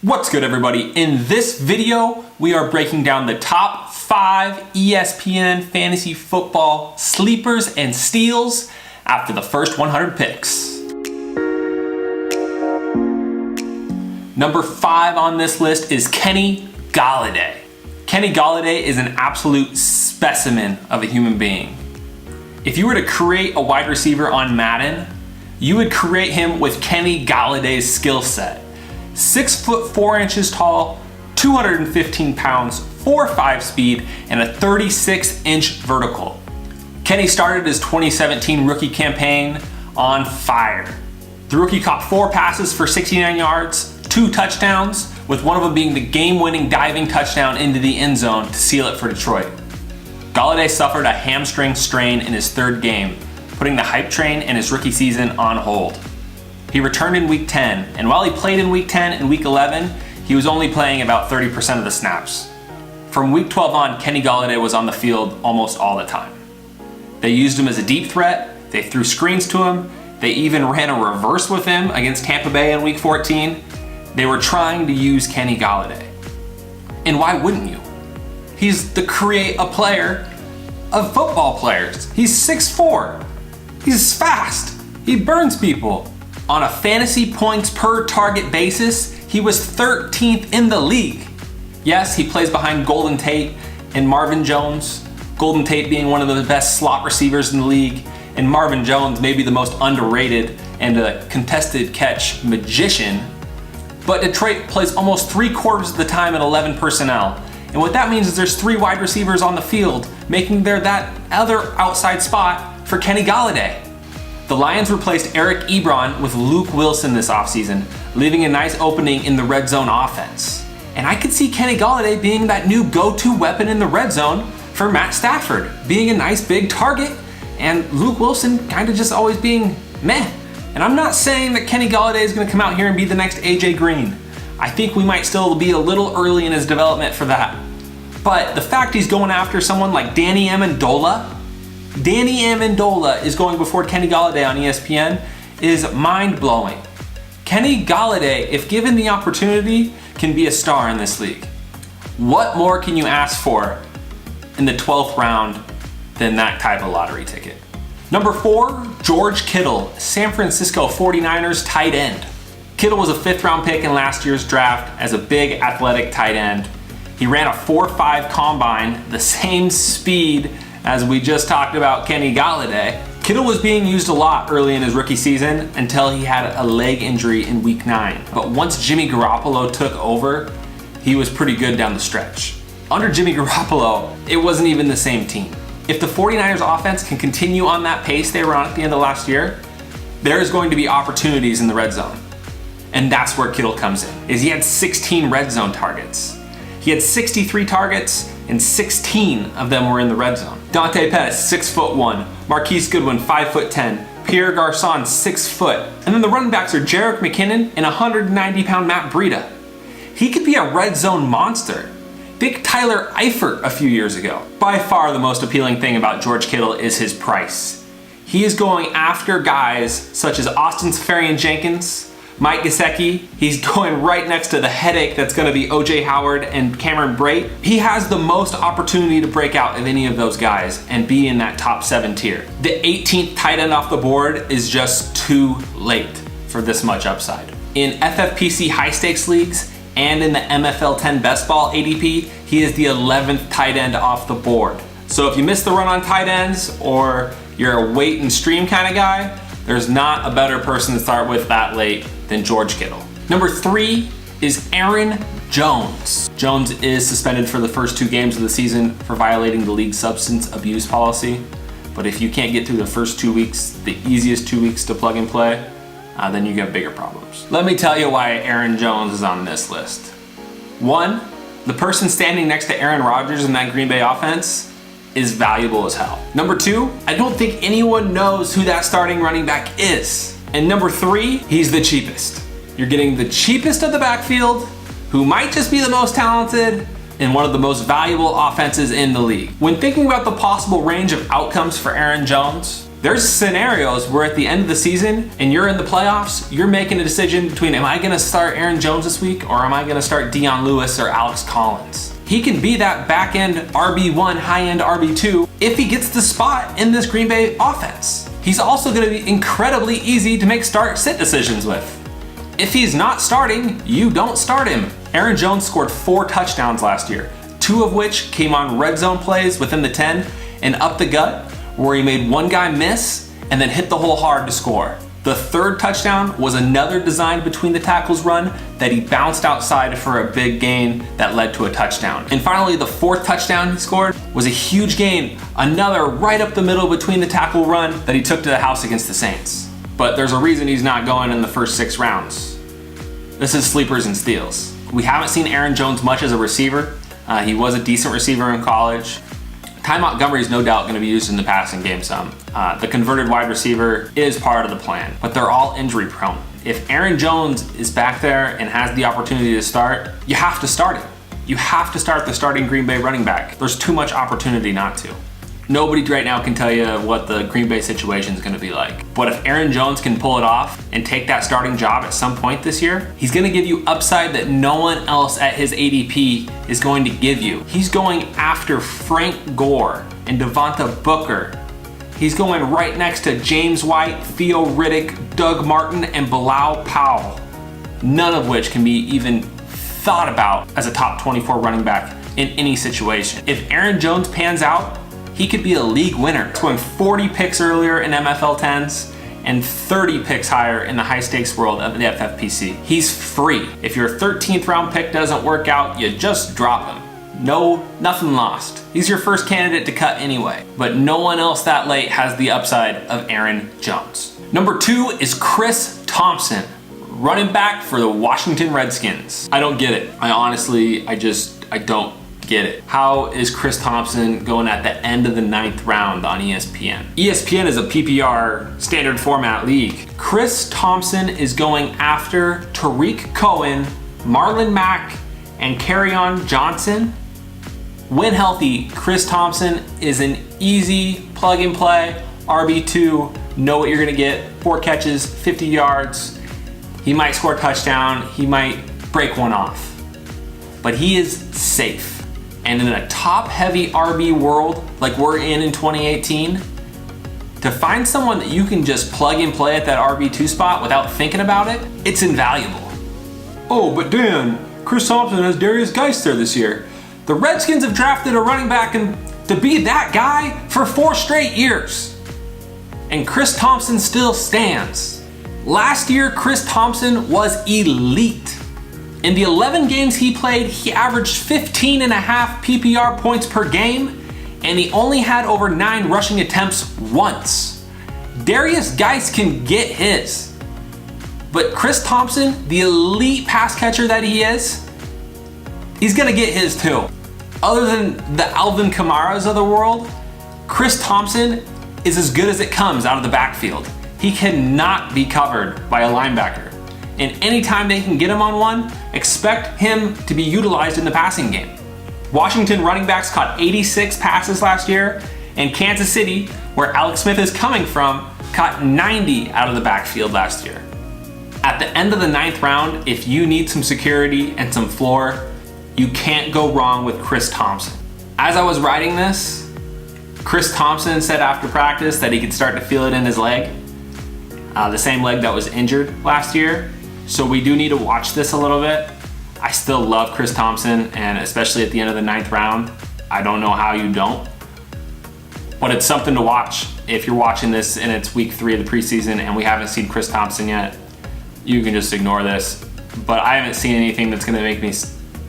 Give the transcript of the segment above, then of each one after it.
What's good, everybody? In this video, we are breaking down the top 5 ESPN fantasy football sleepers and steals after the first 100 picks. Number 5 on this list is Kenny Golladay. Kenny Golladay is an absolute specimen of a human being. If you were to create a wide receiver on Madden, you would create him with Kenny Galladay's skill set. 6 foot 4 inches tall, 215 pounds, 4.5 speed, and a 36-inch vertical. Kenny started his 2017 rookie campaign on fire. The rookie caught 4 passes for 69 yards, 2 touchdowns, with one of them being the game-winning diving touchdown into the end zone to seal it for Detroit. Golladay suffered a hamstring strain in his 3rd game, putting the hype train and his rookie season on hold. He returned in week 10, and while he played in week 10 and week 11, he was only playing about 30% of the snaps. From week 12 on, Kenny Golladay was on the field almost all the time. They used him as a deep threat, they threw screens to him, they even ran a reverse with him against Tampa Bay in week 14. They were trying to use Kenny Golladay. And why wouldn't you? He's the create a player of football players. He's 6'4". He's fast. He burns people. On a fantasy points per target basis, he was 13th in the league. Yes, he plays behind Golden Tate and Marvin Jones. Golden Tate being one of the best slot receivers in the league, and Marvin Jones maybe the most underrated and a contested catch magician. But Detroit plays almost 3/4 of the time in 11 personnel. And what that means is there's 3 wide receivers on the field, making there that other outside spot for Kenny Golladay. The Lions replaced Eric Ebron with Luke Wilson this offseason, leaving a nice opening in the red zone offense. And I could see Kenny Golladay being that new go-to weapon in the red zone for Matt Stafford, being a nice big target, and Luke Wilson kind of just always being meh. And I'm not saying that Kenny Golladay is going to come out here and be the next AJ Green. I think we might still be a little early in his development for that. But the fact he's going after someone like Danny Amendola is going before Kenny Golladay on ESPN is mind-blowing. Kenny Golladay, if given the opportunity, can be a star in this league. What more can you ask for in the 12th round than that type of lottery ticket? Number 4, George Kittle, San Francisco 49ers tight end. Kittle was a 5th round pick in last year's draft as a big athletic tight end. He ran a 4.5 combine, the same speed as we just talked about Kenny Golladay. Kittle was being used a lot early in his rookie season until he had a leg injury in week 9. But once Jimmy Garoppolo took over, he was pretty good down the stretch. Under Jimmy Garoppolo, it wasn't even the same team. If the 49ers offense can continue on that pace they were on at the end of last year, there's going to be opportunities in the red zone. And that's where Kittle comes in, is he had 16 red zone targets. He had 63 targets, and 16 of them were in the red zone. Dante Pettis, 6'1", Marquise Goodwin, 5'10", Pierre Garçon, 6 foot, and then the running backs are Jerick McKinnon and 190-pound Matt Breida. He could be a red zone monster. Big Tyler Eifert a few years ago. By far the most appealing thing about George Kittle is his price. He is going after guys such as Austin Seferian-Jenkins, Mike Gesicki. He's going right next to the headache that's going to be O.J. Howard and Cameron Brate. He has the most opportunity to break out of any of those guys and be in that top 7 tier. The 18th tight end off the board is just too late for this much upside. In FFPC high stakes leagues and in the MFL 10 best ball ADP, he is the 11th tight end off the board. So if you miss the run on tight ends or you're a wait and stream kind of guy, there's not a better person to start with that late than George Kittle. Number 3 is Aaron Jones. Jones is suspended for the first 2 games of the season for violating the league's substance abuse policy. But if you can't get through the first 2 weeks, the easiest 2 weeks to plug and play, then you get bigger problems. Let me tell you why Aaron Jones is on this list. 1, the person standing next to Aaron Rodgers in that Green Bay offense is valuable as hell. Number 2, I don't think anyone knows who that starting running back is. And number 3, he's the cheapest. You're getting the cheapest of the backfield, who might just be the most talented, and one of the most valuable offenses in the league. When thinking about the possible range of outcomes for Aaron Jones, There's scenarios where at the end of the season and you're in the playoffs, you're making a decision between, am I gonna start Aaron Jones this week or am I gonna start Dion Lewis or Alex Collins? He can be that back end RB1, high end RB2 if he gets the spot in this Green Bay offense. He's also gonna be incredibly easy to make start-sit decisions with. If he's not starting, you don't start him. Aaron Jones scored 4 touchdowns last year, 2 of which came on red zone plays within the 10 and up the gut, where he made one guy miss and then hit the hole hard to score. The 3rd touchdown was another designed between the tackles run that he bounced outside for a big gain that led to a touchdown. And finally, the 4th touchdown he scored was a huge gain, another right up the middle between the tackle run that he took to the house against the Saints. But there's a reason he's not going in the first 6 rounds. This is sleepers and steals. We haven't seen Aaron Jones much as a receiver. He was a decent receiver in college. Ty Montgomery is no doubt going to be used in the passing game some. The converted wide receiver is part of the plan, but they're all injury prone. If Aaron Jones is back there and has the opportunity to start, you have to start him. You have to start the starting Green Bay running back. There's too much opportunity not to. Nobody right now can tell you what the Green Bay situation is going to be like. But if Aaron Jones can pull it off and take that starting job at some point this year, he's going to give you upside that no one else at his ADP is going to give you. He's going after Frank Gore and Devonta Booker. He's going right next to James White, Theo Riddick, Doug Martin, and Bilal Powell. None of which can be even thought about as a top 24 running back in any situation. If Aaron Jones pans out, he could be a league winner, going 40 picks earlier in MFL 10s and 30 picks higher in the high stakes world of the FFPC. He's free. If your 13th round pick doesn't work out, you just drop him. No, nothing lost. He's your first candidate to cut anyway, but no one else that late has the upside of Aaron Jones. Number 2 is Chris Thompson, running back for the Washington Redskins. I don't get it. I don't get it. How is Chris Thompson going at the end of the 9th round on ESPN? ESPN is a PPR standard format league. Chris Thompson is going after Tariq Cohen, Marlon Mack, and Kerryon Johnson. When healthy, Chris Thompson is an easy plug and play RB2. Know what you're gonna get. 4 catches, 50 yards. He might score a touchdown. He might break one off. But he is safe. And in a top-heavy RB world like we're in 2018, to find someone that you can just plug and play at that RB2 spot without thinking about it, it's invaluable. Oh, but Dan, Chris Thompson has Darius Geis there this year. The Redskins have drafted a running back to be that guy for 4 straight years. And Chris Thompson still stands. Last year, Chris Thompson was elite. In the 11 games he played, he averaged 15.5 PPR points per game, and he only had over 9 rushing attempts once. Darius Geis can get his. But Chris Thompson, the elite pass catcher that he is, he's gonna get his too. Other than the Alvin Kamaras of the world, Chris Thompson is as good as it comes out of the backfield. He cannot be covered by a linebacker. And anytime they can get him on one, expect him to be utilized in the passing game. Washington running backs caught 86 passes last year, and Kansas City, where Alex Smith is coming from, caught 90 out of the backfield last year. At the end of the 9th round, if you need some security and some floor, you can't go wrong with Chris Thompson. As I was writing this, Chris Thompson said after practice that he could start to feel it in his leg, the same leg that was injured last year. So we do need to watch this a little bit. I still love Chris Thompson, and especially at the end of the 9th round, I don't know how you don't. But it's something to watch. If you're watching this and it's week 3 of the preseason and we haven't seen Chris Thompson yet, you can just ignore this. But I haven't seen anything that's gonna make me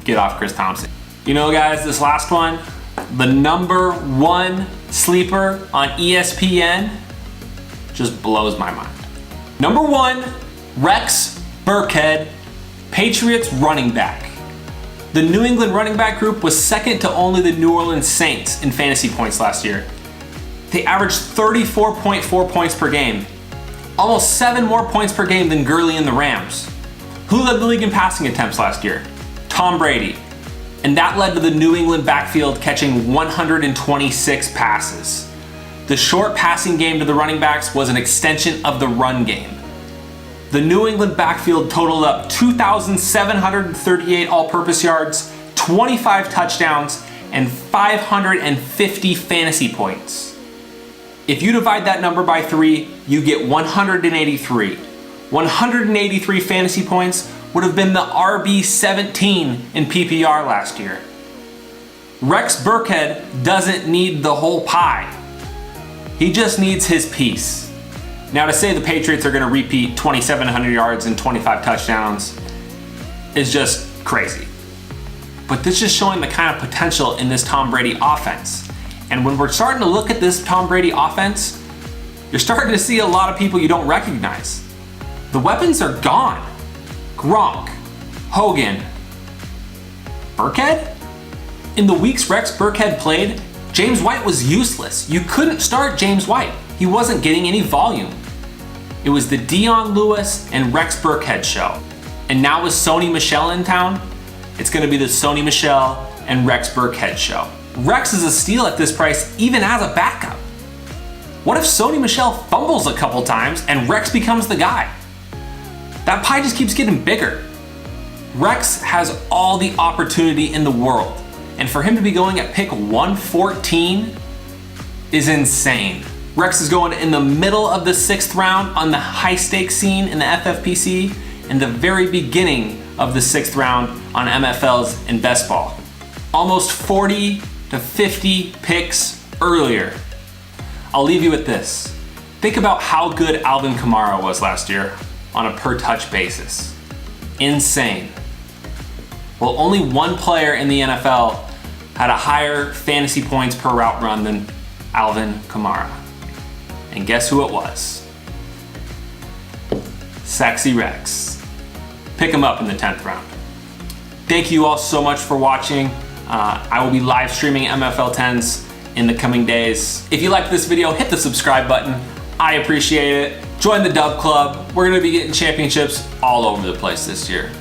get off Chris Thompson. You know, guys, this last one, the number 1 sleeper on ESPN just blows my mind. Number 1, Rex Burkhead, Patriots running back. The New England running back group was second to only the New Orleans Saints in fantasy points last year. They averaged 34.4 points per game, almost 7 more points per game than Gurley and the Rams. Who led the league in passing attempts last year? Tom Brady. And that led to the New England backfield catching 126 passes. The short passing game to the running backs was an extension of the run game. The New England backfield totaled up 2,738 all-purpose yards, 25 touchdowns, and 550 fantasy points. If you divide that number by 3, you get 183. 183 fantasy points would have been the RB17 in PPR last year. Rex Burkhead doesn't need the whole pie. He just needs his piece. Now, to say the Patriots are going to repeat 2,700 yards and 25 touchdowns is just crazy. But this is showing the kind of potential in this Tom Brady offense. And when we're starting to look at this Tom Brady offense, you're starting to see a lot of people you don't recognize. The weapons are gone. Gronk, Hogan, Burkhead? In the weeks Rex Burkhead played, James White was useless. You couldn't start James White. He wasn't getting any volume. It was the Dion Lewis and Rex Burkhead show. And now with Sony Michel in town, it's going to be the Sony Michel and Rex Burkhead show. Rex is a steal at this price even as a backup. What if Sony Michel fumbles a couple times and Rex becomes the guy? That pie just keeps getting bigger. Rex has all the opportunity in the world, and for him to be going at pick 114 is insane. Rex is going in the middle of the 6th round on the high stakes scene in the FFPC, in the very beginning of the 6th round on MFLs in best ball. Almost 40 to 50 picks earlier. I'll leave you with this. Think about how good Alvin Kamara was last year on a per touch basis. Insane. Well, only one player in the NFL had a higher fantasy points per route run than Alvin Kamara. And guess who it was? Sexy Rex. Pick him up in the 10th round. Thank you all so much for watching. I will be live streaming MFL 10s in the coming days. If you liked this video, hit the subscribe button. I appreciate it. Join the Dub Club. We're gonna be getting championships all over the place this year.